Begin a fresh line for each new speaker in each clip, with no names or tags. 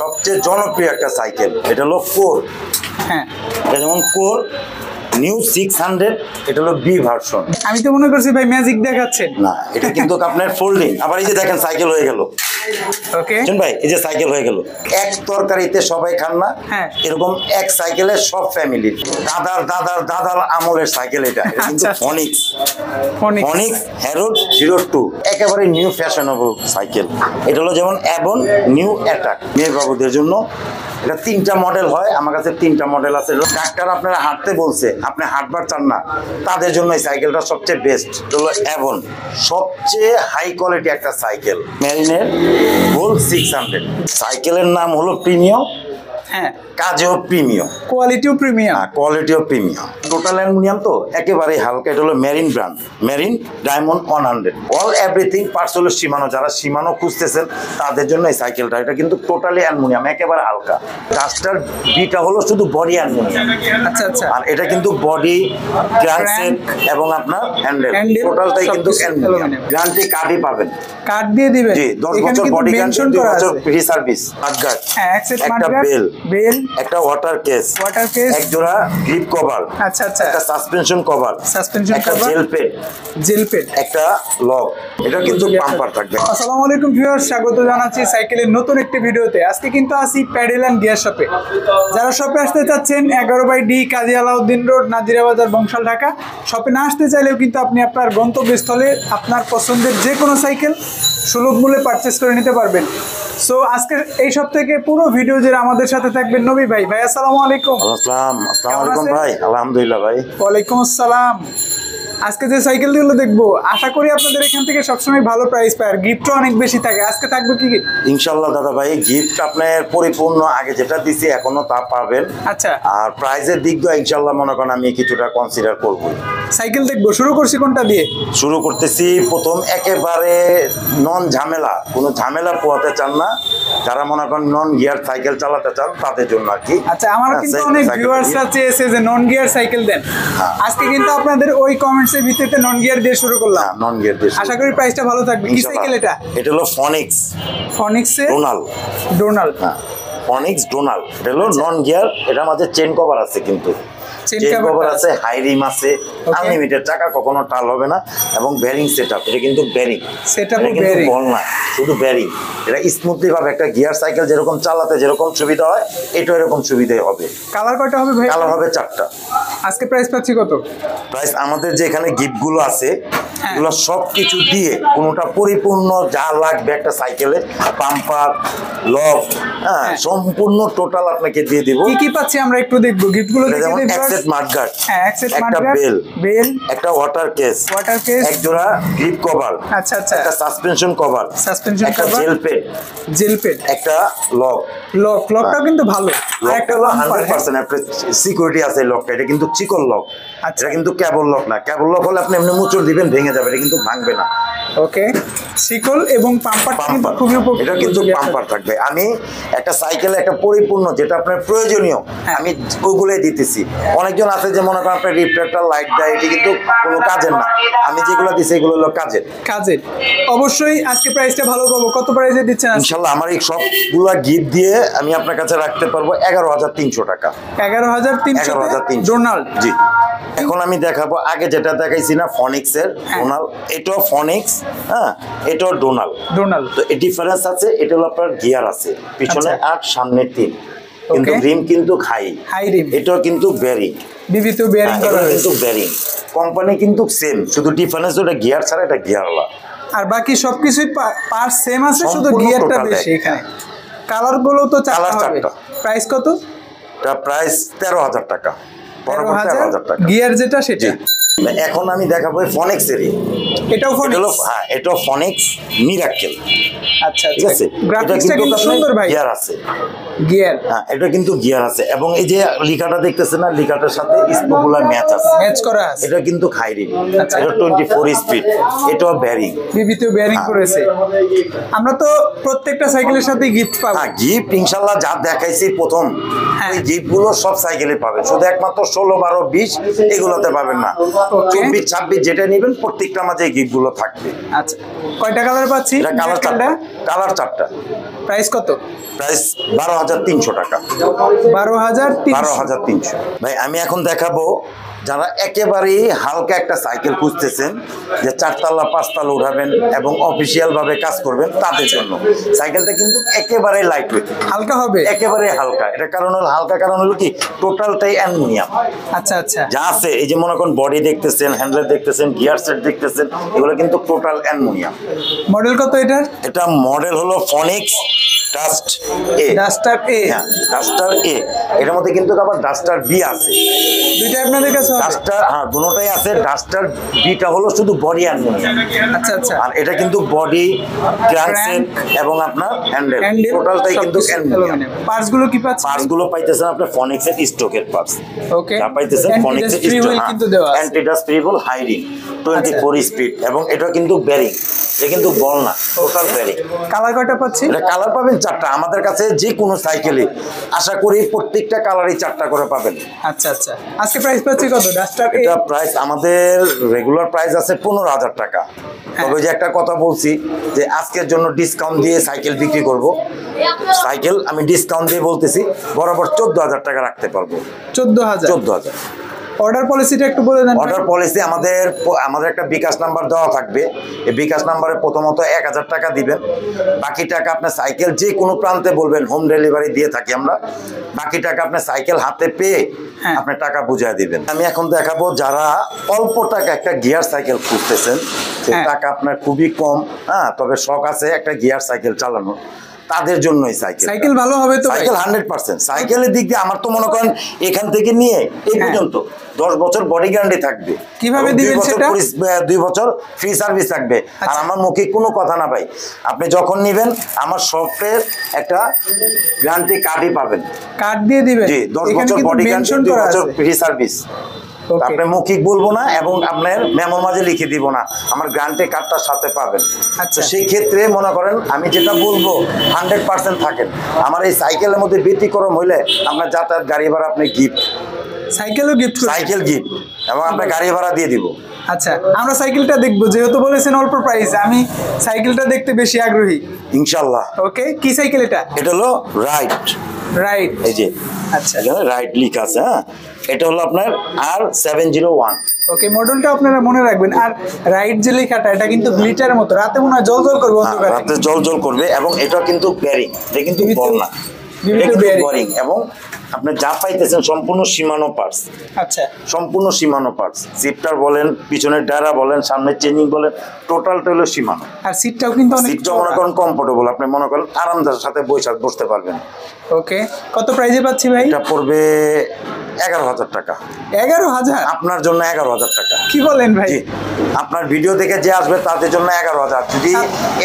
সবচেয়ে জনপ্রিয় একটা সাইকেল এটা হলো কোর।
হ্যাঁ,
এটা যেমন কোর নিউ 600, এটা হলো বি ভার্সন।
আমি তো মনে করছি ভাই ম্যাজিক দেখাচ্ছেন।
না, এটা কিন্তু আপনার ফোল্ডিং। আবার এই যে দেখেন সাইকেল হয়ে গেল।
ওকে
ভাই এই যে সাইকেল হয়ে গেল। এক তরকারিতে সবাই খান না,
হ্যাঁ,
এরকম এক সাইকেলে সব ফ্যামিলির দাদার দাদার দাদার আমলের সাইকেল। এটা কিন্তু ফনিক্স হ্যারোড 02, একেবারে নিউ ফ্যাশনেবল সাইকেল। এটা হলো যেমন অ্যাবন নিউ অ্যাটাক, মেয়ে বাবুদের জন্য। এটা 3টা মডেল হয়, আমার কাছে 3টা মডেল আছে। ডাক্তার আপনারা হাঁটতে বলছে, আপনি হাঁটবার চান না, তাদের জন্য এই সাইকেলটা সবচেয়ে বেস্ট। এটা হলো অ্যাবন, সবচেয়ে হাই কোয়ালিটি একটা সাইকেল, মেরিনের গোল্ড 600। সাইকেলের নাম হলো প্রিমিয়াম,
হ্যাঁ,
কাজেও প্রিমিয়াম,
কোয়ালিটিও প্রিমিয়াম।
কোয়ালিটিও প্রিমিয়াম, টোটাল অ্যালুমিনিয়াম। তো একেবারে হালকা। এটা হলো marine brand, marine diamond 100। All everything parts হলো শিমানো। যারা শিমানো খুঁজতেছেন তাদের জন্য এই সাইকেলটা। এটা কিন্তু টোটালি অ্যালুমিনিয়াম, একেবারে হালকা। ডাস্টার বিটা হলো শুধু বডি অ্যালুমিনিয়াম।
আচ্ছা আচ্ছা।
আর এটা কিন্তু বডি, ক্র্যাঙ্কসেট এবং আপনার হ্যান্ডেল টোটালটাই কিন্তু অ্যালুমিনিয়াম। গ্যারান্টি কার্ডই পাবেন,
কার্ড দিয়ে দিবেন।
জি, 10 বছর বডি গ্যারান্টি, 2 বছর ফ্রি সার্ভিস। মাডগার্ড, একটা বেল, একটা ওয়াটার কেস, এক জোড়া গ্রিপ কভার,
আচ্ছা আচ্ছা,
একটা সাসপেনশন কভার, একটা জেল পেড, একটা লক। এটা কিন্তু পাম্পার থাকবে।
আসসালামু আলাইকুম ভিউয়ার্স, স্বাগত জানাচ্ছি সাইকেলের নতুন একটি ভিডিওতে। আজকে কিন্তু আসি প্যাডেল অ্যান্ড গিয়ার শপে। যারা শপে আসতে চাচ্ছেন 11/D কাজী আলাউদ্দিন রোড, নাজিরা বাজার, বংশাল, ঢাকা। শপে না আসতে চাইলেও কিন্তু আপনি আপনার গন্তব্যস্থলে আপনার পছন্দের যে কোনো সাইকেল সুলভ মূল্যে পারচেস করে নিতে পারবেন। সো আজকের এই সব থেকে পুরো ভিডিও জুড়ে আমাদের সাথে থাকবেন নবী ভাই। ভাই আসসালামু আলাইকুম।
আসসালামু আলাইকুম ভাই। আলহামদুলিল্লাহ ভাই।
ওয়ালাইকুম আসসালাম। আজকে যে সাইকেলগুলো দেখবো, আশা করি আপনাদের এখান থেকে সবসময় ভালো প্রাইস পায়, আর গিফটও অনেক বেশি থাকে। আজকে থাকবে কি?
ইনশাআল্লাহ দাদা ভাই, গিফট আপনার পরিপূর্ণ আগে যেটা দিছি এখনো তা পাবেন।
আচ্ছা, আর
প্রাইজের দিক দিয়ে ইনশাআল্লাহ মনে করেন আমি কিছুটা কনসিডার করব।
সাইকেল দেখবো, শুরু করছি কোনটা দিয়ে?
শুরু করতেছি প্রথম একেবারে নন ঝামেলা, কোনো ঝামেলা পোহাতে চান না, যারা মনে করেন নন গিয়ার সাইকেল চালাতে চান তাদের জন্য আর কি।
আচ্ছা, আমার কিন্তু অনেক ভিউয়ার্সরা চেয়েছে যে নন গিয়ার সাইকেল দেন। আজকে কিন্তু আপনাদের ওই কমেন্টসের ভিত্তিতে নন গিয়ার দিয়ে শুরু করলাম।
নন গিয়ার দিয়ে
আশা করি প্রাইসটা ভালো থাকবে। কি সাইকেল এটা?
এটা হলো ফনিক্স ডোনাল। হ্যাঁ, ফনিক্স ডোনাল। এটা হলো নন গিয়ার, এটার মাঝে চেন কভার আছে, কিন্তু চেন কভার আছে, হাই রিম আছে, আনলিমিটেড চাকা, কখনো টাল হবে না, এবং বেয়ারিং সেটআপ। এটা কিন্তু বেয়ারিং সেটআপ, কিন্তু বল না, শুধু বেয়ারিং। এটা স্মুথলি ভাবে একটা গিয়ার সাইকেল যেরকম চালাতে যেরকম সুবিধা হয়, এটা এরকম সুবিধাই হবে।
কালার কয়টা হবে ভাই? কালার হবে
4টা।
আজকে প্রাইস পাচ্ছি কত? প্রাইস
আমাদের যে এখানে গিফট গুলো আছে এগুলো সবকিছু দিয়ে কোনোটা পরিপূর্ণ যা লাগবে একটা সাইকেলে, পাম্পার, লক, হ্যাঁ, সম্পূর্ণ টোটাল আপনাকে দিয়ে দিব।
কি কি পাচ্ছি আমরা একটু দেখবো গিফট গুলো।
যেমন এক সেট মাডগার্ড, একটা বেল, একটা ওয়াটার কেস, এক জোড়া গ্রিপ কভার,
আচ্ছা আচ্ছা,
একটা সাসপেনশন কভার, একটা জেল পেড, একটা
লকটা কিন্তু ভালো।
একটা হলো 100% আপনার সিকিউরিটি আছে লকটা। এটা কিন্তু চিকন লক, এটা কিন্তু কেবল লক না। কেবল লক হলে আপনি এমনি মুচড় দিবেন ভেঙে যাবে, এটা কিন্তু ভাঙবে না।
ওকে, শিকল এবং পাম্পার খুবই উপকারী।
এটা কিন্তু পাম্পার থাকবে। আমি একটা সাইকেলে একটা পরিপূর্ণ যেটা আপনার প্রয়োজনীয় আমি ওগুলোই দিতেছি। অনেকজন আছে যে মনে করেন আপনার রিফ্লেক্টর লাইট দেয়, এটি কিন্তু কোনো কাজের না। আমি যেগুলো দিচ্ছি এগুলো হলো কাজের।
অবশ্যই আজকে প্রাইসটা ভালো পাবো। কত প্রাইসে দিচ্ছেন?
ইনশাআল্লাহ আমার এই সবগুলো গিফট দিয়ে আমি আপনার কাছে রাখতে পারবো 11,300 টাকা।
11,300 ডোনাল।
জি, এখন আমি দেখাবো আগে যেটা দেখাইছি না ফনিক্স এর ডোনাল, এটাও ফনিক্স, হ্যাঁ, এটাও ডোনাল। তো এই ডিফারেন্স আছে, এটা হলো আপনার গিয়ার আছে পিছনে 8 সামনে 3, কিন্তু রিম কিন্তু হাই রিম। এটাও কিন্তু বেয়ারিং,
বিবিতে বেয়ারিং করা আছে,
কিন্তু বেয়ারিং কোম্পানি কিন্তু সেম, শুধু ডিফারেন্স ওটা গিয়ার ছাড়া এটা গিয়ারওয়ালা।
আর বাকি সবকিছুই পার্টস সেম আছে, শুধু গিয়ারটা বেশি। এখানে কালার গুলো তো 4টা। প্রাইস কত?
এটা প্রাইস 13,000 টাকা।
13,000 টাকা গিয়ার যেটা সেটা।
এখন আমি দেখাবো ফনিক্স এর।
এটাও ফনিক্স,
হ্যাঁ, এটাও ফনিক্স মিরাকেল।
আচ্ছা ঠিক আছে, গ্রাফিক্সটা কিন্তু সুন্দর ভাই।
গিয়ার আছে,
গিয়ার,
হ্যাঁ, এটা কিন্তু গিয়ার আছে, এবং এই যে লিখাটা দেখতেছেন না, লিখাটার সাথে স্পোকুলার ম্যাচ
করা আছে।
এটা কিন্তু খাইরি, এটা 24 স্পিড, এটাও বেয়ারিং,
বিবিতেও বেয়ারিং করেছে। আমরা তো প্রত্যেকটা সাইকেলের সাথে গিফট পাবো।
হ্যাঁ, গিফট ইনশাআল্লাহ যা দেখাইছি প্রথম, এই গিফট গুলো সব সাইকেলে পাবেন, শুধু একমাত্র 16, 12, 20 এগুলোতে পাবেন না। 24-26 যেটা নেবেন প্রত্যেকটা মাঝে গিফট গুলো থাকবে।
আচ্ছা, কয়টা কালার পাচ্ছি?
কালার 4টা।
প্রাইস কত?
প্রাইস 12,300 টাকা।
12,300।
ভাই আমি এখন দেখাবো যারা একেবারেই হালকা একটা সাইকেল খুঁজতেছেন, যে 4তলা 5তলা উঠাবেন এবং অফিসিয়াল ভাবে কাজ করবেন, তাদের জন্য সাইকেলটা কিন্তু একেবারে লাইট ওয়েট,
হালকা হবে,
একেবারে হালকা। এটা কারণ হলো হালকা, কারণ হলো কি টোটালটাই অ্যালুমিনিয়াম।
আচ্ছা আচ্ছা,
যা আছে এই যে মনে করেন বডি দেখতেছেন, হ্যান্ডেল দেখতেছেন, গিয়ার সেট দেখতেছেন, এগুলো কিন্তু টোটাল অ্যালুমিনিয়াম।
মডেল কত এটার?
এটা মডেল হলো ফনিক্স ডাস্ট এ।
ডাস্টার এ,
হ্যাঁ ডাস্টার এ। এটার মধ্যে কিন্তু আবার ডাস্টার বি আছে।
দুইটা আপনাদের কাছে হবে?
ডাস্টার, হ্যাঁ দুটোটাই আছে। ডাস্টার বিটা হলো শুধু বডি অ্যালুমিনিয়াম।
আচ্ছা আচ্ছা,
আর এটা কিন্তু বডি, ক্র্যাঙ্কসেট এবং আপনার হ্যান্ডেল টোটালটাই কিন্তু অ্যালুমিনিয়াম।
পার্টস গুলো কি পাচ্ছেন?
পার্টস গুলো পাইতেছেন আপনি ফনিক্সের স্টকের পার্টস।
ওকে,
যা পাইতেছেন ফনিক্সের স্টক,
কিন্তু দেওয়া আছে
anti-dust free wheel, hiding 24 speed, এবং এটা কিন্তু বেরিং, এটা কিন্তু বল না, টোটাল বেরিং।
কালার কয়টা পাচ্ছি?
এটা কালার পাবেন 4টা। আমাদের কাছে যে কোনো সাইকেলে আশা করি প্রত্যেকটা কালারই 4টা করে পাবেন।
আচ্ছা আচ্ছা, আজকে প্রাইস পাচ্ছি কত ডাস্টার এ?
এটা প্রাইস আমাদের রেগুলার প্রাইস আছে 15,000 টাকা। তবে যে একটা কথা বলছি যে আজকের জন্য ডিসকাউন্ট দিয়ে সাইকেল বিক্রি করব, সাইকেল আমি ডিসকাউন্ট দিয়ে বলতেছি বরাবর 14,000 টাকা রাখতে পারবো।
14,000। অর্ডার পলিসিটা একটু বলে দেন।
অর্ডার পলিসি আমাদের একটা বিকাশ নাম্বার দেওয়া থাকবে। এই বিকাশ নাম্বারে প্রথমত 1,000 টাকা দিবেন, বাকি টাকা আপনার সাইকেল যে কোনো প্রান্তে বলবেন, হোম ডেলিভারি দিয়ে থাকি আমরা। বাকি টাকা আপনার সাইকেল হাতে পেয়ে আপনার টাকা বুঝিয়ে দিবেন। আমি এখন দেখাবো যারা অল্প টাকা একটা গিয়ার সাইকেল খুঁজতেছেন, যে টাকা আপনার খুবই কম, হ্যাঁ তবে শখ আছে একটা গিয়ার সাইকেল চালানো, তাদের জন্যই সাইকেল
ভালো হবে তো।
সাইকেল 100%। সাইকেলের দিক দিয়ে আমার তো মনে করেন এখান থেকে নিয়ে এই পর্যন্ত 10 বছর বডি গ্যারান্টি থাকবে।
কিভাবে দিবেন সেটা?
2 বছর ফ্রি সার্ভিস থাকবে। আর আমার মুখে কোনো কথা না ভাই, আপনি যখন নেবেন আমার সফটওয়্যার একটা গ্যারান্টি কার্ডই পাবেন।
কার্ড দিয়ে দিবেন?
জি, 10 বছর বডি গ্যারান্টি, 2 বছর ফ্রি সার্ভিস। আপনার মৌখিক বলবো না এবং আপনার মেমোর মাঝে লিখে দিব না, আমার গ্যারান্টি কার্ডটার সাথে পাবেন।
আচ্ছা,
সেই ক্ষেত্রে মনে করেন আমি যেটা বলবো 100% থাকেন। আমার এই সাইকেলের মধ্যে ব্যতিক্রম হইলে আপনার যাতায়াত গাড়ি ভাড়া আপনি গিফট,
সাইকেলও গিফট,
সাইকেল গিফট, এবং আপনার গাড়ি ভাড়া দিয়ে দিব।
আচ্ছা, আমরা সাইকেলটা দেখবো, যেহেতু বলেছেন অল্প প্রাইস, আমি সাইকেলটা দেখতে বেশি আগ্রহী
ইনশাআল্লাহ।
ওকে, কি সাইকেল এটা?
এটা হলো রাইট। এই যে
আচ্ছা,
এখানে রাইট লেখা আছে। হ্যাঁ, এটা হলো আপনার R701।
ওকে, মডেলটা আপনারা মনে রাখবেন। আর রাইট যে লেখাটা, এটা কিন্তু গ্লিটারের মতো, রাতে মনে হয় জল করবে,
রাতে জল করবে। এবং এটা কিন্তু বেরিং, এটা কিন্তু বল না, বেরিং। এবং আপনি যা পাইতেছেন সম্পূর্ণ সীমানো পার্টস।
আচ্ছা,
সম্পূর্ণ সীমানো পার্টস, সিটটার বলেন, পিছনের ডায়রা বলেন, সামনের চেঞ্জিং বলেন, টোটালটা হলো সীমানো।
আর সিটটাও কিন্তু অনেক,
সিটটাও মনে করেন কমফোর্টেবল, আপনি মনে করেন আরামদার সাথে বসতে পারবেন।
ওকে, কত প্রাইজে পাচ্ছি ভাই?
এটা পড়বে 11,000 টাকা।
11,000?
আপনার জন্য 11,000 টাকা।
কি বলেন ভাই?
আপনার ভিডিও দেখে যে আসবে তাদের জন্য 11,000। যদি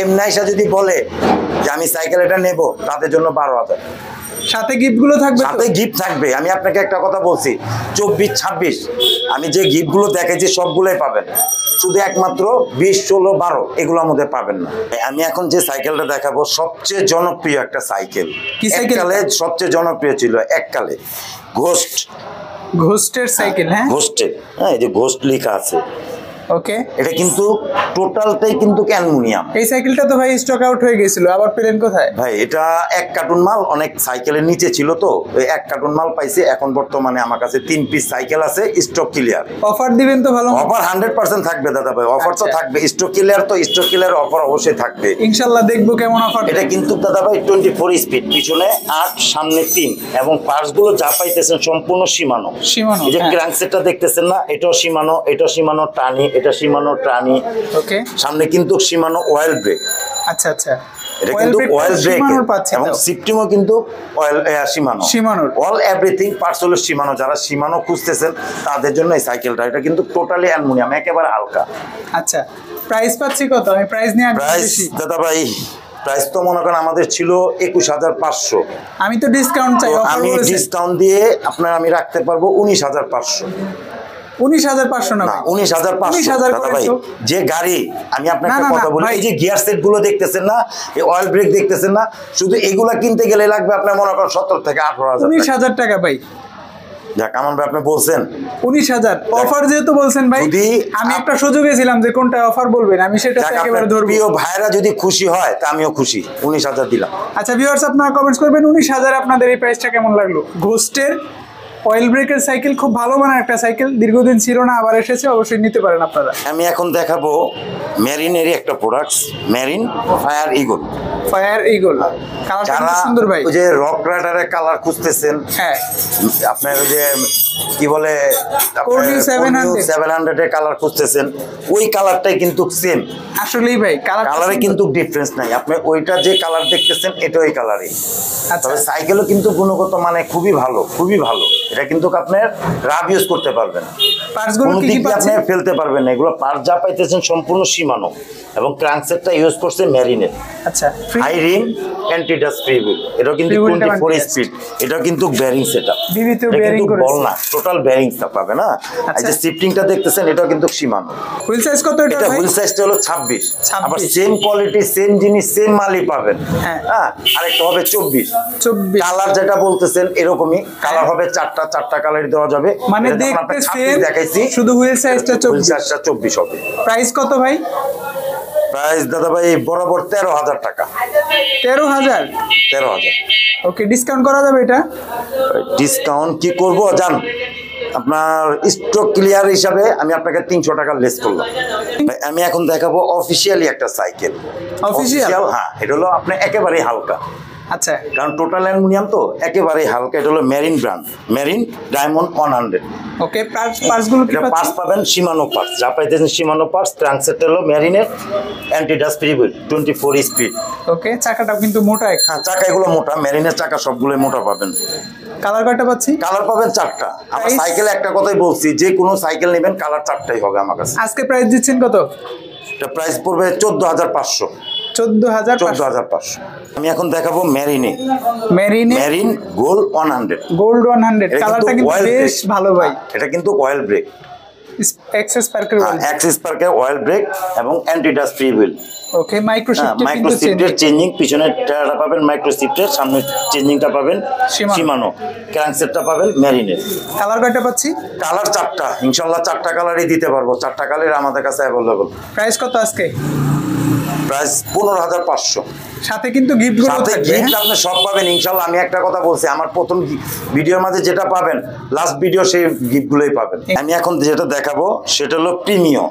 এমনি আইসা যদি বলে যে আমি সাইকেল এটা নেব, তাদের জন্য 12,000।
সাথে গিফটগুলো থাকবে?
সাথে গিফট থাকবে। আমি আপনাকে একটা কথা বলছি, 24-26 আমি যে গিফটগুলো দেখেছি সবগুলোই পাবেন, শুধু একমাত্র 20, 16, 12 এগুলোর মধ্যে পাবেন না। আমি এখন যে সাইকেলটা দেখাবো সবচেয়ে জনপ্রিয় একটা সাইকেল। এককালে সবচেয়ে জনপ্রিয় ছিল, এককালে
ঘোস্টের সাইকেল। হ্যাঁ,
ঘোস্টের, হ্যাঁ এই যে ঘোস্ট লেখা আছে।
ওকে,
এটা কিন্তু টোটালটাই কিন্তু অ্যালুমিনিয়াম।
এই সাইকেলটা তো ভাই স্টক আউট হয়ে গেছিল, আবার পেলেন কোথায়?
ভাই এটা 1 কার্টুন মাল অনেক সাইকেলের নিচে ছিল, তো ওই 1 কার্টুন মাল পাইছি। এখন বর্তমানে আমার কাছে 3 পিস সাইকেল আছে, স্টক ক্লিয়ার।
অফার দিবেন তো? ভালো
অফার 100% থাকবে দাদা ভাই, অফার তো থাকবে। স্টক ক্লিয়ার তো, স্টক ক্লিয়ার অফার অবশ্যই থাকবে
ইনশাআল্লাহ। দেখবো কেমন অফার।
এটা কিন্তু দাদা ভাই 24 স্পিড, পিছনে 8, সামনে 3, এবং পার্টস গুলো যা পাইতেছেন সম্পূর্ণ সীমানো। এই যে ক্র্যাঙ্কসেটটা দেখতেছেন না, এটাও সীমানো, এটাও সীমানো টানি, এটা সীমানো টানি।
ওকে,
সামনে কিন্তু সীমানো অয়েল ব্রেক।
আচ্ছা আচ্ছা,
এটা কিন্তু অয়েল ব্রেক, এবং সিফটিংও কিন্তু অয়েল সীমানো। অল এভরিথিং পার্টস হলো সীমানো। যারা সীমানো খুঁজতেছেন তাদের জন্য এই সাইকেলটা। এটা কিন্তু টোটালি অ্যালুমিনিয়াম, একেবারে হালকা।
আচ্ছা, প্রাইস পাচ্ছি কত? আমি প্রাইস নিয়ে
প্রাইস দাদা ভাই, প্রাইস তো মনে করেন আমাদের ছিল 21,500।
আমি তো ডিসকাউন্ট চাই।
আমি ডিসকাউন্ট দিয়ে আপনার আমি রাখতে পারবো 19,500।
19,500 না,
19,500। যে গাড়ি, আমি আপনাকে কথা বলি, এই যে গিয়ার সেট গুলো দেখতেছেন না, এই অয়েল ব্রেক দেখতেছেন না, শুধু এগুলা কিনতে গেলে লাগবে আপনার মনে করেন 17 থেকে 18,000।
19,000 টাকা ভাই।
যাক আমান ভাই আপনি বলছেন
19,000 অফার যেহেতু বলছেন ভাই,
যদি
আমি একটা সুযোগে ছিলাম যে কোনটা অফার বলবেন, আমি সেটা
যাক
একেবারে
আপনার
ধরবো।
প্রিয় ভাইরা যদি খুশি হয় তা আমিও খুশি, 19,000 দিলাম।
আচ্ছা ভিউয়ার্স, আপনারা কমেন্টস করবেন 19,000 আপনাদের এই প্রাইসটা কেমন লাগলো। ঘোস্টের অয়েল ব্রেকের সাইকেল, খুব ভালো মানের একটা সাইকেল, দীর্ঘদিন ছিল না, আবার এসেছে, অবশ্যই নিতে পারেন আপনারা।
আমি এখন দেখাবো মেরিনেরই একটা products, marine fire eagle.
Fire eagle কালারটা
যারা
সুন্দর ভাই।
ওই যে রক রাইডারের কালার খুঁজতেছেন,
হ্যাঁ
আপনার ওই যে কি বলে
Cornu 700
700 এর কালার খুঁজতেছেন, ওই কালারটাই কিন্তু সেম।
আসলেই ভাই
কালারে কিন্তু ডিফারেন্স নাই, আপনি ওইটা যে কালার দেখতেছেন এটা ওই কালারই।
আচ্ছা
তবে সাইকেলও কিন্তু গুণগত মানে খুবই ভালো, খুবই ভালো। এটা কিন্তু আপনার রাব ইউজ করতে পারবেন,
পার্টসগুলো
কোনো
কি
দিক
কি
দিয়ে আপনি
পাচ্ছেন?
ফেলতে পারবেন না। এগুলো পার্ট যা পাইতেছেন সম্পূর্ণ সীমানো, এবং ক্রাঙ্কসেটটা ইউজ করছে মেরিনের।
আচ্ছা
high rim anti dust free wheel, এটা কিন্তু
Free wheel টা
24
anti-dust।
স্পিড, এটা কিন্তু বেয়ারিং সেটআপ,
বিবিতে
এটা
বেয়ারিং
কিন্তু
করেছে।
বল না, টোটাল বেয়ারিংসটা পাবে না। এই
আচ্ছা।
যে শিফটিংটা দেখতেছেন এটাও কিন্তু সীমানো।
হুইল সাইজ কত এটা
এটা
ভাই?
হুইল সাইজটা হলো 26,
26
আবার সেম কোয়ালিটি সেম জিনিস সেম মালই পাবেন।
হ্যাঁ।
হ্যাঁ, আরেকটা হবে 24।
24
কালার যেটা বলতেছেন এরকমই কালার হবে, চারটা কালারই দেওয়া যাবে।
মানে
এটা যখন
দেখতে
আপনাকে
সেম,
26 দেখাইছি,
শুধু হুইল সাইজটা
হুইল
24।
সাইজটা 24 হবে।
প্রাইস কত ভাই?
প্রাইস দাদা ভাই বরাবর 13,000 টাকা।
13,000।
13,000
ওকে, ডিসকাউন্ট করা যাবে এটা?
ডিসকাউন্ট কি করব জান, আপনার স্টক ক্লিয়ার হিসাবে আমি আপনাকে 300 টাকা লেস করলাম। ভাই, আমি এখন দেখাবো অফিসিয়ালি একটা সাইকেল।
Official?
হ্যাঁ, এটা হলো আপনি একেবারেই হালকা,
আচ্ছা
কারণ টোটাল অ্যালুমিনিয়াম তো একেবারেই হালকা। এটা হলো মেরিন ব্র্যান্ড, মেরিন ডায়মন্ড 100।
ওকে, পার্টসগুলো কি
এটা পার্টস
পাচ্ছেন?
পাবেন সীমানো পার্টস, যা পাইতেছেন সীমানো পার্টস। ক্রাঙ্কসেট হলো মেরিনের anti dust free wheel 24 speed.
Okay, চাকাটাও কিন্তু মোটা একটা।
হ্যাঁ, চাকা এগুলো মোটা, মেরিনের চাকা সবগুলো মোটা পাবেন।
কালার কয়টা পাচ্ছি?
কালার পাবেন 4টা। আমার
Price?
সাইকেল একটা কথাই বলছি, যে কোনো সাইকেল নেবেন কালার 4টাই হবে আমার কাছে।
আজকে প্রাইস দিচ্ছেন কত?
এটা প্রাইস পড়বে 14,500।
14,000।
14,500। আমি এখন দেখাবো মেরিনে,
মেরিনে
মেরিন গোল্ড 100।
গোল্ড 100,
এটা
কালারটা কিন্তু
oil
বেশ
brake।
ভালো ভাই।
এটা কিন্তু অয়েল ব্রেক,
এক্সেস পার্কের
অ্যাক্সিস পার্কের অয়েল ব্রেক এবং অ্যান্টি ডাস্ট ফ্রি হুইল।
ওকে, মাইক্রো শিফট
মাইক্রো
কিন্তু
শিফটের চেঞ্জিং, পিছনের টায়ারটা পাবেন মাইক্রো শিফটের, সামনের চেঞ্জিংটা পাবেন
Shimano।
সীমানো, ক্র্যাঙ্কসেটটা পাবেন মেরিনের।
কালার কয়টা পাচ্ছি?
কালার 4টা, ইনশাল্লাহ 4টা কালারই দিতে পারবো, 4টা কালার আমাদের কাছে অ্যাভেলেবল।
প্রাইস কত আজকে?
প্রাইস 15,500।
সাথে কিন্তু গিফট গুলো
সাথে
থাকবে।
গিফট আপনি সব পাবেন ইনশাল্লাহ। আমি একটা কথা বলছি, আমার প্রথম ভিডিওর মাঝে যেটা পাবেন লাস্ট ভিডিও সেই গিফটগুলোই পাবেন। আমি এখন যেটা দেখাবো সেটা হলো প্রিমিয়ম।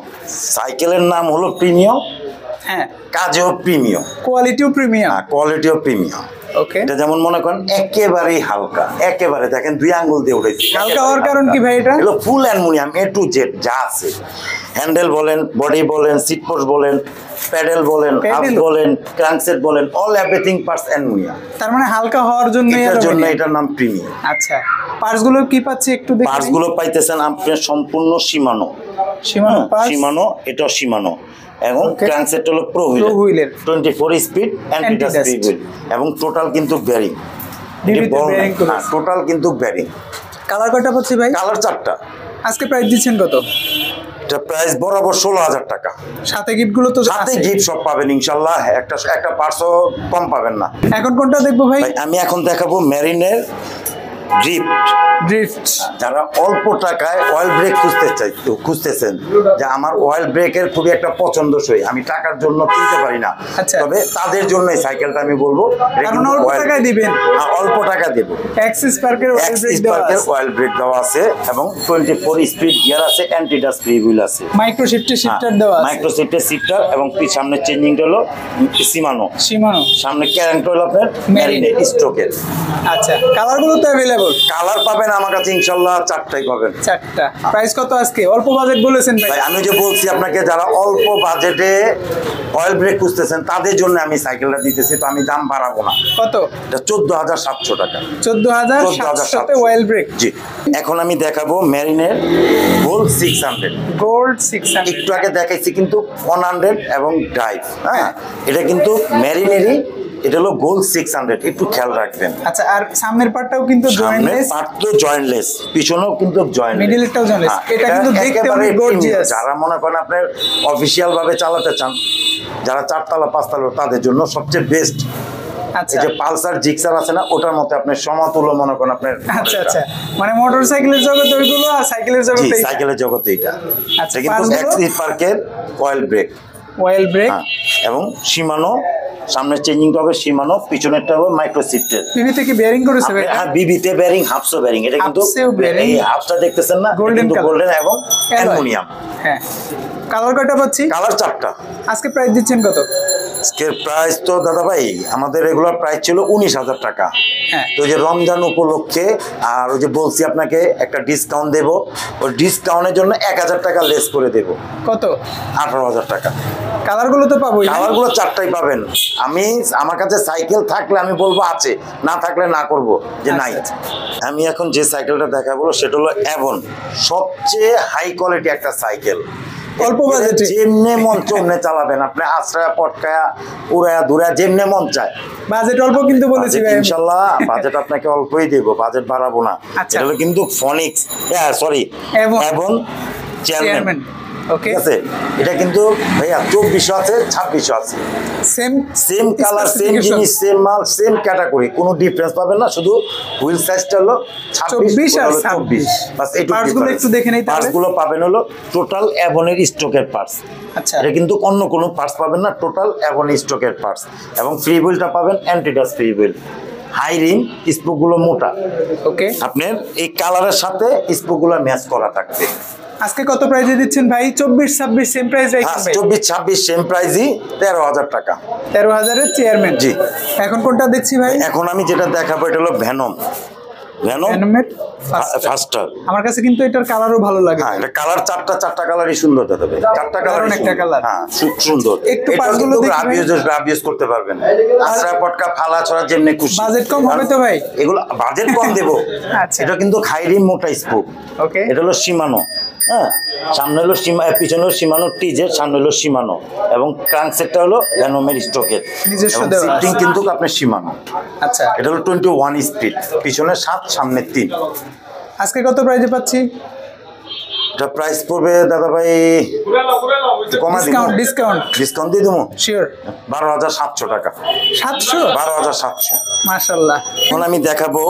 সাইকেলের নাম হলো প্রিমিয়ম,
হ্যাঁ,
কাজেও প্রিমিয়ম,
কোয়ালিটিও প্রিমিয়াম।
কোয়ালিটিও প্রিমিয়ম।
ওকে,
এটা যেমন মনে করেন একেবারেই হালকা, একেবারে দেখেন 2 আঙ্গুল দিয়ে উঠেছি।
হালকা হওয়ার কারণ কি ভাই এটা?
এগুলো ফুল অ্যালুমিনিয়াম A to Z যা আছে, হ্যান্ডেল বলেন, বডি বলেন, সিট পোস্ট বলেন, প্যাডেল বলেন, আপ
Pedal?
বলেন, ক্রাঙ্কসেট বলেন, অল এভরিথিং পার্টস অ্যালুমিনিয়াম।
তার মানে হালকা হওয়ার জন্য
এটার জন্য এটার নাম প্রিমিয়াম।
আচ্ছা, পার্টস গুলো কি পাচ্ছি একটু দেখি।
পার্টস গুলো পাইতেছেন আপনি সম্পূর্ণ সীমানো,
সীমানো পার্টস।
সীমানো, এটাও সীমানো, এবং
Okay.
ক্রাঙ্কসেট হলো প্রো
Pro wheel
হুইলের
এর।
24 speed anti dust free
Anti-dust।
Wheel, এবং টোটাল কিন্তু বেয়ারিং,
ডিবিতে bearing করেছে।
টোটাল কিন্তু বেয়ারিং।
কালার কয়টা পাচ্ছি ভাই?
কালার 4টা।
আজকে প্রাইস দিচ্ছেন কত?
এটা প্রাইস বরাবর 16,000 টাকা।
সাথে গিফট গুলো তো
সাথে
আছে।
গিফট সব পাবেন ইনশাল্লাহ, একটা পার্টসও কম পাবেন না।
এখন কোনটা দেখবো ভাই?
ভাই, আমি এখন দেখাবো মেরিনের ড্রিফট।
ড্রিফট।
যারা অল্প টাকায় অয়েল ব্রেক খুঁজতেছেন, যে আমার অয়েল ব্রেকের খুবই একটা পছন্দসই, আমি টাকার জন্য কিনতে পারি না,
আচ্ছা।
তবে তাদের জন্য এই সাইকেলটা আমি বলবো। এটা
কারণ
কিন্তু
অল্প
oil-
টাকায় দিবেন।
হ্যাঁ, অল্প টাকা দেবো।
অ্যাক্সিস পার্কের অয়েল ব্রেক দেওয়া আছে।
অয়েল ব্রেক দেওয়া আছে, এবং 24 স্পিড গিয়ার আছে, অ্যান্টি ডাস্ট ফ্রি হুইল আছে,
মাইক্রো শিফটার দেওয়া আছে।
মাইক্রো শিফটের শিফটার, এবং সামনের চেঞ্জিংটা হলো সীমানো,
সীমানো।
সামনে ক্যারেন্টটা হলো আপনার মেরিনের স্ট্রোকের।
আচ্ছা, কালার গুলো তো অ্যাভেলেবল।
কালার পাবেন আমার কাছে ইনশাল্লাহ 4টাই পাবেন।
4টা। প্রাইস কত আজকে? অল্প বাজেট বলেছেন ভাই।
ভাই, আমি যে বলছি আপনাকে, যারা অল্প বাজেটে অয়েল ব্রেক খুঁজতেছেন তাদের জন্য আমি সাইকেলটা দিতেছি, তো আমি দাম বাড়াবো না।
কত?
এটা 14,700 টাকা।
14,700 অয়েল ব্রেক।
জি। এখন আমি দেখাবো মেরিনের গোল্ড 600।
গোল্ড 600।
একটু আগে দেখাইছি কিন্তু 100 এবং ড্রাইভ। হ্যাঁ, এটা কিন্তু মেরিনেরই, এটা হলো গোল্ড 600, একটু খেয়াল রাখবেন।
আচ্ছা, আর সামনের পার্টটাও কিন্তু জয়েন্টলেস।
পার্ট তো জয়েন্টলেস, পিছনেও কিন্তু জয়েন্টলেস,
মিডলেরটাও jointless। এটা কিন্তু দেখতে অনেক গর্জিয়াস।
যারা মনে করেন আপনার অফিসিয়াল ভাবে চালাতে চান, যারা 4তলা 5তলা, তাদের জন্য সবচেয়ে বেস্ট
আচ্ছা।
এই যে পালসার জিক্সার আছে না, ওটার মতো আপনার সমতুল্য মনে করেন আপনার।
আচ্ছা আচ্ছা, মানে মোটরসাইকেলের জগতে ওইগুলো আর সাইকেলের
জি,
জগতে
সাইকেলের জগতে এটা।
আচ্ছা,
এটা কিন্তু
পাঁচগুলো?
এক্সিড পার্কের অয়েল ব্রেক,
অয়েল ব্রেক,
এবং সীমানো, সামনের চেঞ্জিংটা হবে সীমানো, পিছনেরটা হবে মাইক্রো সিফটের।
বিবি থেকে বেয়ারিং করেছে ভাই?
হ্যাঁ, বিবিতে বেয়ারিং, হাফসো বেয়ারিং। এটা কিন্তু
হাফসেও bearing।
এই হাফটা দেখতেছেন না,
Golden
কিন্তু
color।
গোল্ডেন এবং অ্যালুমিনিয়াম।
হ্যাঁ, কালার কয়টা পাচ্ছি?
কালার 4টা।
আজকে প্রাইস দিচ্ছেন কত?
আজকের প্রাইস তো দাদা ভাই আমাদের রেগুলার প্রাইস ছিল 19,000 টাকা।
হ্যাঁ।
তো ওই যে রমজান উপলক্ষে আর ওই যে বলছি আপনাকে একটা ডিসকাউন্ট দেব, ওই ডিসকাউন্টের জন্য 1,000 টাকা লেস করে দেব।
কত?
18,000 টাকা।
কালারগুলো তো পাবোই।
কালারগুলো 4টাই পাবেন। আমার কাছে সাইকেল থাকলে আমি বলবো আছে, না থাকলে না করব যে নাই।
আচ্ছা।
আমি এখন যে সাইকেলটা দেখাবো সেটা হলো অ্যাভন, সবচেয়ে হাই কোয়ালিটি একটা সাইকেল।
অল্প বাজেটে
যেমনে মন চমনে চালাবেন আপনি, আশ্রয়া পটকায়া উড়ায়া দূরা যেমনে মন চায়।
বাজেট অল্প কিন্তু বলেছি ভাই।
ইনশাআল্লাহ বাজেট আপনাকে অল্পই দেব, বাজেট বাড়াবো না।
আচ্ছা।
এটা হলো কিন্তু ফনিক্স, সরি অ্যাভন চেয়ারম্যান।
ওকে,
ঠিক আছে, এটা কিন্তু ভাইয়া 2400 আছে, 2600 আছে, সেম কালার, সেম জিনিস, সেম মাল, সেম ক্যাটাগরি, কোনো ডিফারেন্স পাবেন না। শুধু হুইল সাইজটা হলো 26 আর 24, বাস এইটুকু।
পার্টসগুলো একটু দেখে নেই তাহলে।
পার্টসগুলো পাবেন হলো টোটাল অ্যাভনের স্টকের পার্টস।
আচ্ছা,
এটা কিন্তু অন্য কোনো পার্টস পাবেন না, টোটাল অ্যাভনের স্টকের পার্টস। এবং ফ্রি হুইলটা পাবেন অ্যান্টিডাস ফ্রি হুইল, হাই রিম, স্পোকগুলো মোটা।
ওকে,
আপনার এই কালারের সাথে স্পোকগুলো ম্যাচ করা থাকবে।
আজকে কত প্রাইসে দিচ্ছেন ভাই? 24-26 সেম প্রাইস রাখছেন ভাই?
24-26 সেম প্রাইসই, 13,000 টাকা।
13,000-এর চেয়ারম্যান।
জি।
এখন কোনটা দেখছি ভাই?
এখন আমি যেটা দেখাবো এটা হলো ভেনম।
ভেনমের
ফাস্টার।
আমার কাছে কিন্তু এটার কালারও ভালো লাগে।
হ্যাঁ, এটা কালার 4টা কালারই সুন্দর দাদা ভাই, 4টা কালার
একটা কালার।
হ্যাঁ, সুন্দর।
একটু
এটা
পাঁচগুলো
কিন্তু
দেখি
রাবিউজ করতে পারবেন, আশ্রয় পটকা ফালা ছড়া যেমনি খুশি।
বাজেট কম হবে তো ভাই?
এগুলো বাজেট কম দেবো।
আচ্ছা।
এটা কিন্তু হাইরিম মোটা স্পোক।
ওকে,
এটা হলো সীমানো। হ্যাঁ, সামনে হলো পিছনে হলো সীমানো টিজের, সামনে হলো সীমানো, এবং ক্রাঙ্ক সেটটা হলো ভেনমের স্টকের
নিজস্ব
এবং
দেওয়া আছে।
সিফটিং কিন্তু আপনার সীমানো।
আচ্ছা,
এটা হলো 21 স্পিড, পিছনে 7 সামনে 3।
আজকে কত প্রাইসে পাচ্ছি?
এটা প্রাইস পড়বে দাদা ভাই, কমা দিব, ডিসকাউন্ট দিয়ে দেবো,
শিওর
12,700 টাকা।
700?
12,700।
মাশাআল্লাহ।
এখন আমি দেখাবো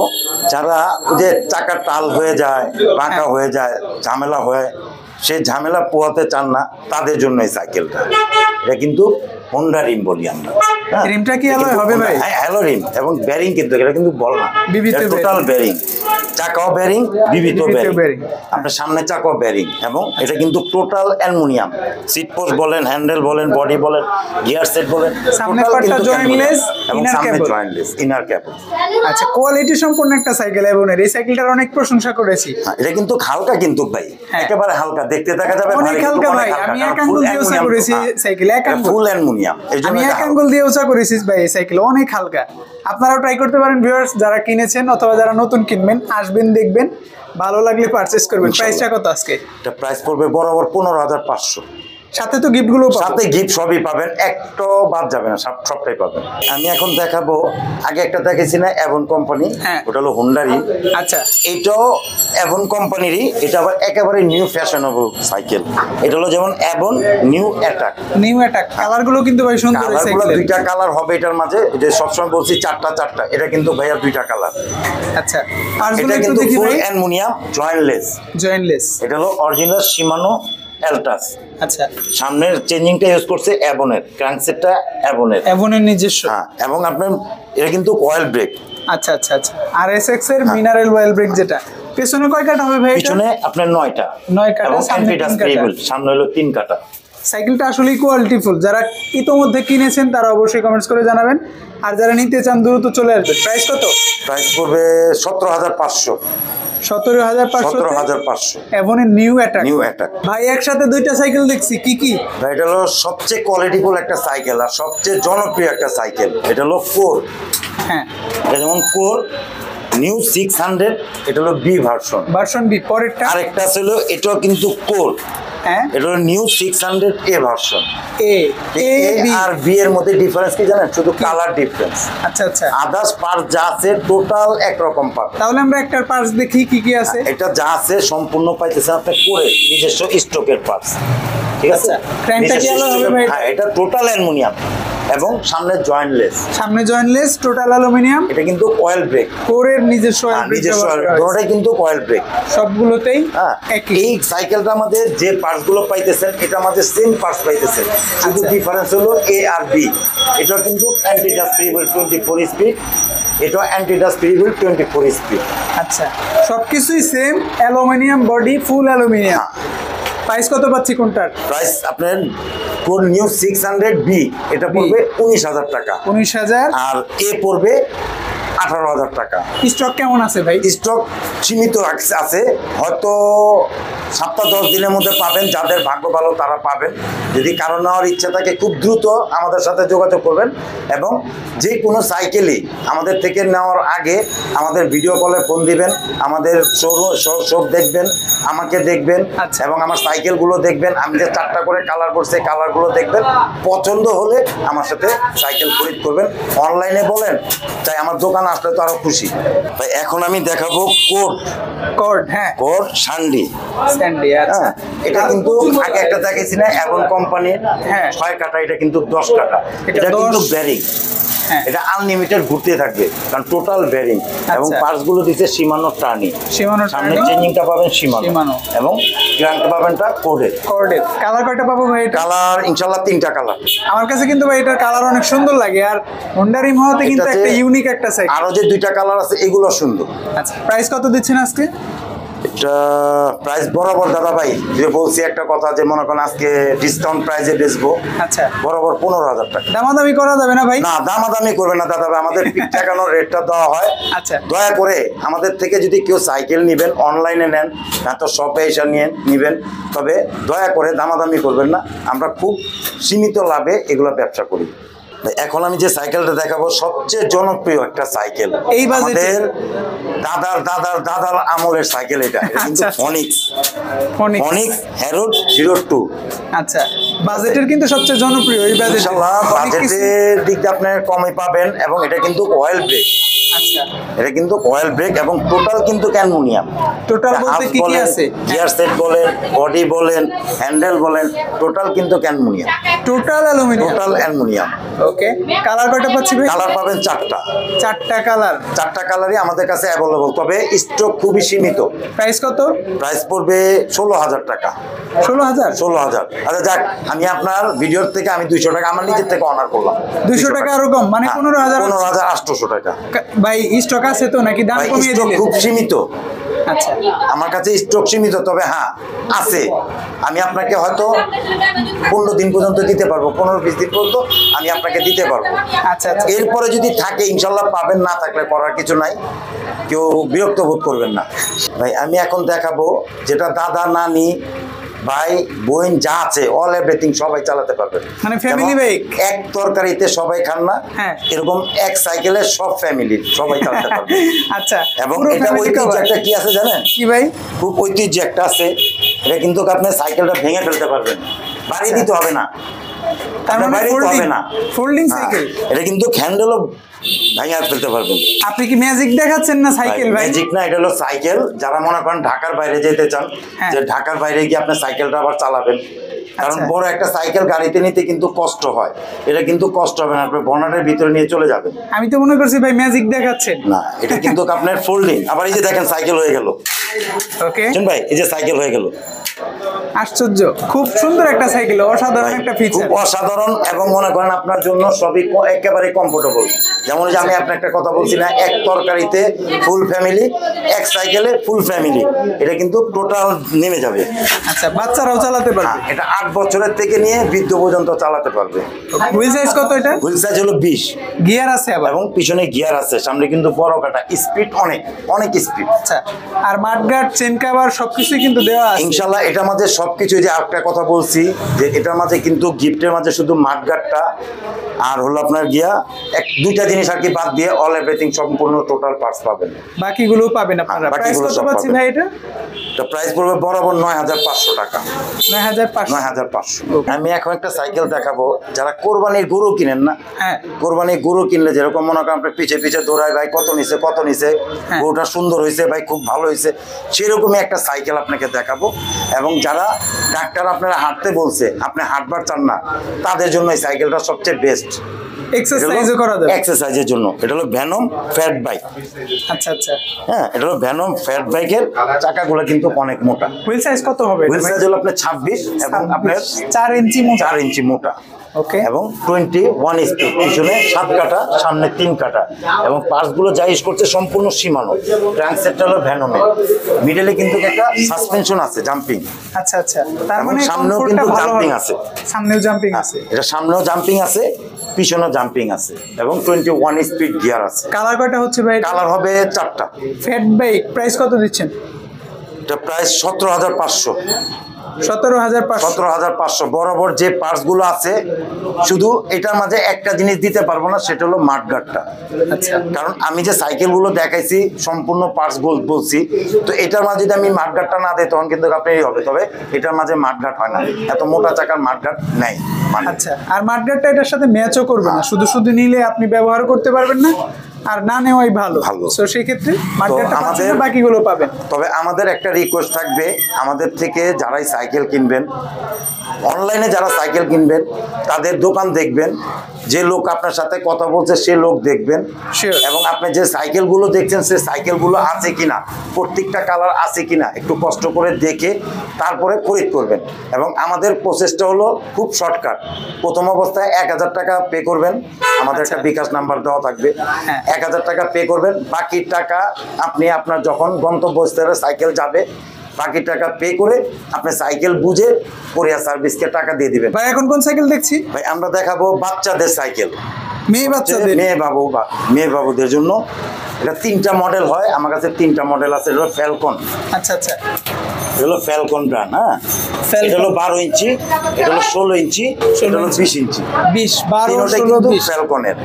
যারা ওই যে চাকা টাল হয়ে যায়, বাঁকা হয়ে যায়, ঝামেলা হয়, সেই ঝামেলা পোহাতে চান না, তাদের জন্য এই সাইকেলটা। এটা কিন্তু হোন্ডা রিম বলি আমরা।
রিমটা কি অ্যালয় হবে ভাই?
হ্যাঁ, অ্যালয় রিম এবং বেরিং, কিন্তু এটা কিন্তু বল না,
বিবিতে
টোটাল বেরিং, চাকাও বেরিং, বিবিতেও
বেরিং।
বেরিং, আপনার সামনে চাকাও বেরিং, এবং এটা কিন্তু টোটাল অ্যালুমিনিয়াম। সিট পোস্ট বলেন, হ্যান্ডেল বলেন, বডি বলেন, গিয়ার সেট বলেন,
সামনে
টোটাল
পার্টটা
কিন্তু
জয়েন্টলেস,
এবং
ইনার
সামনে
কেবল।
জয়েন্টলেস, ইনার কেবল।
আচ্ছা, কোয়ালিটি সম্পন্ন একটা সাইকেল এভনের। এই সাইকেলটার অনেক প্রশংসা করেছি।
এটা কিন্তু হালকা, কিন্তু ভাই
হ্যাঁ।
একেবারে হালকা, দেখতে দেখা যাবে
অনেক
ভারী, কিন্তু
হালকা
অনেক
ভাই।
হালকা,
আমি
কারণ
এক আঙ্গুল
full
দিয়ে উঁচা
অ্যালুমিনিয়াম
করেছি
তো,
সাইকেল, এক আঙ্গুল।
ফুল অ্যালুমিনিয়াম, এই জন্য
আমি
এটা
এক
হালকা।
আঙ্গুল দিয়ে উঁচা করেছি ভাই এই সাইকেল, অনেক হালকা। আপনারাও ট্রাই করতে পারেন ভিউয়ার্স, যারা কিনেছেন অথবা যারা নতুন কিনবেন, আসবেন দেখবেন, ভালো লাগলে পারচেজ করবেন। প্রাইসটা কত আজকে?
এটা প্রাইস পড়বে বরাবর 15,500।
সাথে তো গিফটগুলো পাবো।
সাথে গিফট সবই পাবেন, একটাও বাদ যাবে না, সবটাই পাবেন। আমি এখন দেখাবো, আগে একটা দেখেছি না অ্যাভন কোম্পানি,
হ্যাঁ।
ওটা হলো হোন্ডারি।
আচ্ছা,
এটাও অ্যাভন কোম্পানিরই, এটা আবার একেবারে নিউ ফ্যাশনেবল সাইকেল। এটা হলো যেমন Avon new attack.
New attack, কালারগুলো কিন্তু ভাই সুন্দর এই
কালারগুলো
সাইকেলের।
2টা কালার হবে এটার মাঝে, যে সবসময় বলছি 4টা, এটা কিন্তু ভাইয়া 2টা কালার।
আচ্ছা, পার্টসগুলো
এটা
একটু
কিন্তু
দেখি
ফুল
ভাই।
Aluminium jointless.
জয়েন্টলেস।
এটা হলো অরিজিনাল সীমানো এলটাস।
আচ্ছা,
সামনের চেঞ্জিংটা ইউজ করছে অ্যাভনের, ক্রাঙ্কসেটটা অ্যাভনের।
এভনের নিজস্ব।
হ্যাঁ, এবং আপনার এটা কিন্তু অয়েল ব্রেক।
আচ্ছা আচ্ছা আচ্ছা, আর এসএক্স এর মিনারেল অয়েল ব্রেক, যেটা পেছনে কয় কাটা হবে ভাই?
পিছনে আপনার 9টা,
9 কাটা,
এবং
সামনে
3
3 কাটা।
সামনে হলো 3 কাটা।
সাইকেলটা আসলেই কোয়ালিটিফুল। যারা ইতোমধ্যে কিনেছেন তারা অবশ্যই কমেন্টস করে জানাবেন, আর যারা নিতে চান দ্রুত চলে আসবেন। প্রাইস কত?
প্রাইস পড়বে 17,500।
17,500।
17,500
এভনের নিউ অ্যাটাক।
New attack.
ভাই একসাথে দুইটা সাইকেল দেখছি, কি কি?
এটা হলো সবচেয়ে কোয়ালিটিফুল একটা সাইকেল আর সবচেয়ে জনপ্রিয় একটা সাইকেল। এটা হলো কোর।
হ্যাঁ,
এটা যেমন কোর নিউ 600, এটা হলো বি ভার্সন।
Version B. পরেরটা
আরেকটা ছিল, এটাও কিন্তু কোর,
হ্যাঁ,
এটা হলো new 600 A version.
A A B
R B এর মধ্যে ডিফারেন্স কি জানেন? শুধু কালার ডিফারেন্স,
আচ্ছা আচ্ছা।
আদার্স পার্ট যা আছে টোটাল একরকম পাবে।
তাহলে আমরা একটার পার্টস দেখি কি কি আছে।
এটা যা আছে সম্পূর্ণ পাইতেছেন আপনি করে নিজস্ব স্টকের পার্টস, ঠিক আছে?
ক্র্যাঙ্কটা কি আলাদা হবে ভাই?
হ্যাঁ, এটা টোটাল অ্যালুমিনিয়াম। এবং সামনে জয়েন্টলেস।
সামনে জয়েন্টলেস, টোটাল অ্যালুমিনিয়াম।
এটা কিন্তু অয়েল ব্রেক,
কোরের নিজস্ব অয়েল ব্রেক,
দুটোটাই কিন্তু অয়েল ব্রেক
সবগুলোতেই একই।
এই সাইকেলটা আমাদের যে পার্টস গুলো পাইতেছেন এটা আমাদের সেম পার্টস পাইতেছেন, শুধু ডিফারেন্স হলো এ আর বি। এটা কিন্তু অ্যান্টি ডাস্ট ফ্রিবল 24 স্পিড, এটা অ্যান্টি ডাস্ট ফ্রিবল 24 স্পিড।
আচ্ছা, সবকিছুই সেম, অ্যালুমিনিয়াম বডি, ফুল অ্যালুমিনিয়াম। প্রাইস কত পাচ্ছি কোনটার?
প্রাইস আপনার কোর নিউ 600B এটা পড়বে 19,000 টাকা।
19,000।
আর এ পড়বে 18,000 টাকা।
স্টক কেমন আছে ভাই?
স্টক সীমিত আছে, হয়তো সপ্তাহ 10 দিনের মধ্যে পাবেন। যাদের ভাগ্য ভালো তারা পাবেন। যদি কারো নেওয়ার ইচ্ছা থাকে খুব দ্রুত আমাদের সাথে যোগাযোগ করবেন, এবং যে কোনো সাইকেলই আমাদের থেকে নেওয়ার আগে আমাদের ভিডিও কলে ফোন দিবেন, আমাদের শপ দেখবেন, আমাকে দেখবেন এবং আমার সাইকেলগুলো দেখবেন। আমি যে 4টা করে কালার করছি কালারগুলো দেখবেন, পছন্দ হলে আমার সাথে সাইকেল খরিদ করবেন। অনলাইনে বলেন, তাই আমার দোকান আসলে তো আরো খুশি। তাই এখন আমি দেখাবো কোড, হ্যাঁ কোড স্যান্ডি।
আচ্ছা,
এটা কিন্তু আগে একটা দেখাইছি না অ্যাভন কোম্পানির, হ্যাঁ 6 কাটা, এটা কিন্তু 10 কাটা। এটা কিন্তু ব্যারিং, এটা আনলিমিটেড ঘুরতে থাকবে, কারণ টোটাল ব্যারিং। এবং পার্টস গুলো দিচ্ছে শিমানো টার্নি, সামনে চেঞ্জিংটা পাবেন শিমানো, এবং ক্র্যাঙ্কটা পাবেনটা কোডের।
কালার কয়টা পাবো ভাই?
কালার ইনশাআল্লাহ 3টা কালার।
আমার কাছে কিন্তু ভাই এটার কালার অনেক সুন্দর লাগে, আর হোন্ডা রিম হওয়াতে কিন্তু একটা ইউনিক একটা সাইকেল।
আরো যে 2টা কালার আছে এগুলো সুন্দর।
আচ্ছা, প্রাইস কত দিচ্ছেন আজকে?
এটা প্রাইস বরাবর দাদা ভাই, যে বলছি একটা কথা, যে মনে করেন আজকে ডিসকাউন্ট প্রাইসে বেচবো।
আচ্ছা,
বরাবর 15,000 টাকা।
দামাদামি করা যাবে না ভাই?
না, দামাদামি করবে না দাদা ভাই, আমাদের পিক টাকানোর রেটটা দেওয়া হয়।
আচ্ছা,
দয়া করে আমাদের থেকে যদি কেউ সাইকেল নেবেন, অনলাইনে নেন না তো শপে এসে নিবেন, তবে দয়া করে দামাদামি করবেন না। আমরা খুব সীমিত লাভে এগুলো ব্যবসা করি। এখন আমি যে সাইকেলটা দেখাবো সবচেয়ে জনপ্রিয় একটা সাইকেল,
এই
আমাদের দাদার দাদার দাদার আমলের সাইকেল। এটা কিন্তু ফনিক্স হ্যারোড 02।
আচ্ছা, বাজেটের কিন্তু সবচেয়ে জনপ্রিয় এই বাজেট।
ইনশাআল্লাহ বাজেটের দিক দিয়ে আপনি কমই পাবেন, এবং এটা কিন্তু অয়েল ব্রেক।
আচ্ছা,
এটা কিন্তু অয়েল ব্রেক এবং টোটাল কিন্তু অ্যালুমিনিয়াম।
টোটাল বলতে কি কি আছে?
গিয়ার সেট বলেন, বডি বলেন, হ্যান্ডেল বলেন, টোটাল কিন্তু aluminium.
Total aluminium,
total aluminium.
Okay, colour কয়টা পাচ্ছি ভাই?
কালার পাবেন 4টা।
4টা কালার?
4টা কালারই আমাদের কাছে অ্যাভেলেবল, তবে স্টক খুবই সীমিত।
প্রাইস কত?
প্রাইস পড়বে 16,000 টাকা।
16,000?
16,000। আচ্ছা যাক, আমি আপনার ভিডিওর থেকে আমি 200 টাকা আমার নিজের থেকে অনার করলাম।
200 টাকা আরো কম, মানে
15,800 টাকা।
ভাই স্টক আছে তো নাকি দাম কমিয়ে দিলেন?
খুব সীমিত।
আচ্ছা,
আমার কাছে স্টক সীমিত, তবে হ্যাঁ আছে। আমি আপনাকে হয়তো 15 দিন পর্যন্ত দিতে পারবো, 15-20 দিন পর্যন্ত আমি আপনাকে দিতে পারবো।
আচ্ছা,
এরপরে যদি থাকে ইনশাল্লাহ পাবেন, না থাকলে করার কিছু নাই, কেউ বিরক্ত বোধ করবেন না ভাই। আমি এখন দেখাবো যেটা দাদা নানি ভাই বোন যা আছে অল এভরিথিং সবাই চালাতে পারবে,
মানে ফ্যামিলি বাইক।
এক তরকারিতে সবাই খান না, এরকম এক সাইকেলে সব ফ্যামিলির সবাই চালাতে পারবে।
আচ্ছা,
এবং এটা ঐতিহ্য একটা কি আছে জানেন?
কি ভাই?
খুব ঐতিহ্য একটা আছে, এটা কিন্তু আপনি সাইকেলটা ভেঙে ফেলতে পারবেন, বাড়ি দিতে হবে না,
ফোল্ডিং সাইকেল।
এটা কিন্তু হ্যান্ডেলও ভেঙে ফেলতে পারবেন।
আপনি কি ম্যাজিক দেখাচ্ছেন না সাইকেল ভাই?
ম্যাজিক না, এটা হলো সাইকেল। যারা মনে করেন ঢাকার বাইরে যেতে চান, যে ঢাকার বাইরে গিয়ে আপনি সাইকেলটা আবার চালাবেন, কারণ বড় একটা সাইকেল গাড়িতে নিতে কিন্তু কষ্ট হয়, এটা কিন্তু কষ্ট হবে না, আপনি বর্নাটের ভিতরে নিয়ে চলে যাবেন।
আমি তো মনে করছি ভাই ম্যাজিক দেখাচ্ছেন।
না, এটা কিন্তু আপনার ফোল্ডিং। আবার এই যে দেখেন সাইকেল হয়ে গেল।
ওকে
ভাই, এই যে সাইকেল হয়ে গেল।
আশ্চর্য, খুব সুন্দর একটা সাইকেল, অসাধারণ একটা ফিচার,
খুব অসাধারণ। এবং মনে করেন আপনার জন্য সবই একেবারে কমফোর্টেবল। যেমন যে আমি আপনার একটা কথা বলছি না, এক তরকারিতে ফুল ফ্যামিলি, এক সাইকেলে ফুল ফ্যামিলি, এটা কিন্তু টোটাল নেমে যাবে।
আচ্ছা, বাচ্চারাও চালাতে পারবে?
এটা 8 বছরের থেকে নিয়ে বৃদ্ধ পর্যন্ত চালাতে পারবে।
হুইল সাইজ কত এটা?
হুইল সাইজ হলো 20।
গিয়ার আছে আবার?
এবং পিছনে গিয়ার আছে, সামনে কিন্তু বড় কাটা, স্পিড অনেক স্পিড।
আচ্ছা, আর মাঠগার্ড, চেন কভার সবকিছুই কিন্তু দেওয়া আছে
ইনশাআল্লাহ। এটা মাঝে সবকিছু, যে একটা কথা বলছি যে এটার মাঝে কিন্তু গিফটের মাঝে শুধু মাঠগার্ডটা আর হলো আপনার গিয়া 2টা জিনিস জিনিস আর কি বাদ দিয়ে অল এভরিথিং সম্পূর্ণ টোটাল পার্টস পাবেন,
বাকিগুলো পাবেন আপনারা। প্রাইস কত পাচ্ছি ভাই এটা?
তো প্রাইস পড়বে বরাবর 9500 টাকা। 9500। আমি এখন একটা সাইকেল দেখাবো, যারা কোরবানির গরু কিনেন না, কোরবানির গরু কিনলে যেরকম মনে করেন আপনার পিছে পিছে দৌড়ায়, ভাই কত নিছে গরুটা সুন্দর হয়েছে, ভাই খুব ভালো হয়েছে, সেরকমই একটা সাইকেল আপনাকে দেখাবো। এবং যারা ডাক্তার আপনারা হাঁটতে বলছে, আপনি হাঁটবার চান না, তাদের জন্য এই সাইকেলটা সবচেয়ে বেস্ট।
এক্সারসাইজও করা যাবে,
এক্সারসাইজের জন্য। এটা হলো ভ্যানম ফ্যাট বাইক।
আচ্ছা আচ্ছা,
হ্যাঁ, এটা হলো ভ্যানম ফ্যাট বাইকের চাকাগুলো কিন্তু অনেক মোটা।
হুইল সাইজ কত হবে?
হুইল সাইজ হলো আপনার 26 এবং আপনার
4 ইঞ্চি মোটা।
4 ইঞ্চি মোটা।
ওকে।
এবং 21 স্পিড, পিছনে 7 কাটা, সামনে 3 কাটা, এবং পার্টসগুলো যা ইউজ করছে সম্পূর্ণ সীমানো। ক্র্যাঙ্কসেটটা হলো ভ্যানমের, মিডলে কিন্তু একটা সাসপেনশন আছে, জাম্পিং।
আচ্ছা আচ্ছা, তার মানে
সামনেও কিন্তু জাম্পিং আছে,
সামনেও জাম্পিং আছে,
এটা সামনেও জাম্পিং আছে, পিছনেও জাম্পিং আছে, এবং 21 স্পিড গিয়ার আছে।
কালার কয়টা হচ্ছে ভাই?
কালার হবে 4টা।
ফ্যাট বাইক প্রাইস কত দিচ্ছেন?
এটা প্রাইস 17500।
17500।
বরাবর যে পার্টস গুলো আছে, শুধু এটার মাঝে একটা জিনিস দিতে পারবো না, সেটা হলো মাঠগার্ডটা।
আচ্ছা,
কারণ আমি যে সাইকেল গুলো দেখাইছি সম্পূর্ণ পার্টস বলছি, তো এটার মাঝে যদি আমি মাঠগার্ডটা না দিই তখন কিন্তু আপনি হবে, তবে এটার মাঝে মাঠগার্ড হয় না, এত মোটা চাকার মাঠগার্ড নেই।
আচ্ছা, আর মাঠগার্ডটা এটার সাথে ম্যাচও করবে না, শুধু শুধু নিলে আপনি ব্যবহার করতে পারবেন না, আর না নেওয়াই ভালো। তো সেই ক্ষেত্রে মাঠগার্ডটা আমাদের বাকিগুলো পাবেন।
তবে আমাদের একটা রিকোয়েস্ট থাকবে, আমাদের থেকে যারাই সাইকেল কিনবেন, অনলাইনে যারা সাইকেল কিনবেন, তাদের দোকান দেখবেন, যে লোক আপনার সাথে কথা বলছে সে লোক দেখবেন, এবং আপনি যে সাইকেলগুলো দেখছেন সে সাইকেলগুলো আছে কিনা, প্রত্যেকটা কালার আছে কিনা একটু কষ্ট করে দেখে তারপরে খরিদ করবেন। এবং আমাদের প্রসেসটা হলো খুব শর্টকাট। প্রথম অবস্থায় 1000 টাকা পে করবেন, আমাদের একটা বিকাশ নাম্বার দেওয়া থাকবে, 1000 টাকা পে করবেন। বাকি টাকা আপনি আপনার যখন গন্তব্যস্থলে সাইকেল যাবে, বাকি টাকা পে করে আপনি সাইকেল বুঝে কোরিয়ার সার্ভিসকে টাকা দিয়ে দিবেন।
ভাই এখন কোন সাইকেল দেখছি?
ভাই আমরা দেখাবো বাচ্চাদের সাইকেল,
মেয়ে বাচ্চাদের,
মেয়ে বাবুদের জন্য। এটা 3টা মডেল হয়, আমার কাছে 3টা মডেল আছে। এটা হলো ফ্যালকন।
আচ্ছা আচ্ছা,
এটা হলো ফ্যালকন ব্র্যান্ড। হ্যাঁ, এটা হলো 12 ইঞ্চি, এটা হলো 16 ইঞ্চি, এটা হলো 20 ইঞ্চি।
20, 12,
তিনোটা কিন্তু ফ্যালকনের,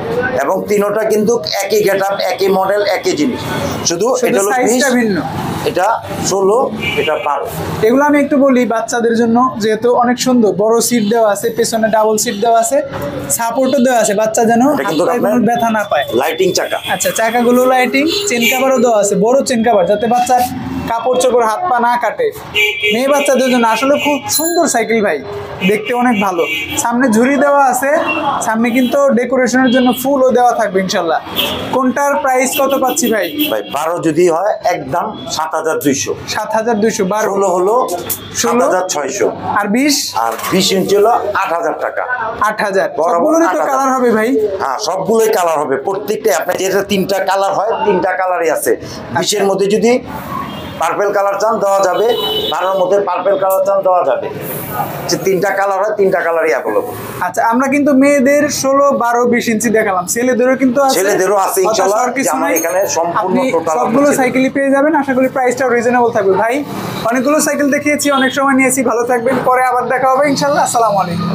এবং তিনোটা কিন্তু একই গেটআপ, একই মডেল, একই জিনিস, শুধু এটা হলো 20,
ভিন্ন,
এটা 16, এটা 12।
এগুলো আমি একটু বলি বাচ্চাদের জন্য, যেহেতু অনেক সুন্দর, বড় সিট দেওয়া আছে, পেছনে ডাবল সিট দেওয়া আছে, সাপোর্টও দেওয়া আছে, বাচ্চা যেন ব্যথা না পায়।
লাইটিং চাকা।
আচ্ছা, চাকাগুলো লাইটিং, চেন কাভারও দেওয়া আছে, বড় চেন কাভার, যাতে বাচ্চার কাপড় চোপড় হাত পা না কাটে। মেয়ে বাচ্চাদের জন্য আসলে খুব সুন্দর সাইকেল ভাই, দেখতে অনেক ভালো। সামনে ঝুড়ি দেওয়া আছে, সামনে কিন্তু ডেকোরেশনের জন্য ফুলও দেওয়া থাকবে ইনশাল্লাহ। কোনটার প্রাইস কত পাচ্ছি ভাই?
ভাই 12 যদি হয় একদম 7200।
7200।
12 হলো 7600,
আর 20
ইঞ্চি হলো 8000 টাকা।
8000। সবগুলোরই তো কালার হবে ভাই?
হ্যাঁ, সবগুলোই কালার হবে, প্রত্যেকটা। আপনার যেটা 3টা কালার হয়, 3টা কালারই আছে। 20-এর মধ্যে যদি পার্পেল কালার চান দেওয়া যাবে, 12-এর মধ্যে পার্পেল কালার চান দেওয়া যাবে। যে 3টা কালার হয়, 3টা কালারই অ্যাভেলেবল।
আচ্ছা, আমরা কিন্তু মেয়েদের 16, 12, 20 ইঞ্চি দেখালাম, ছেলেদেরও কিন্তু আছে,
ছেলেদেরও আছে ইনশাআল্লাহ। আমরা এখানে সম্পূর্ণ টোটাল
সবগুলো সাইকেলই পেয়ে যাবেন। আশা করি প্রাইসটাও রিজনেবল থাকবে। ভাই অনেকগুলো সাইকেল দেখিয়েছি, অনেক সময় নিয়েছি, ভালো থাকবেন, পরে আবার দেখা হবে ইনশাআল্লাহ। আসসালামু আলাইকুম।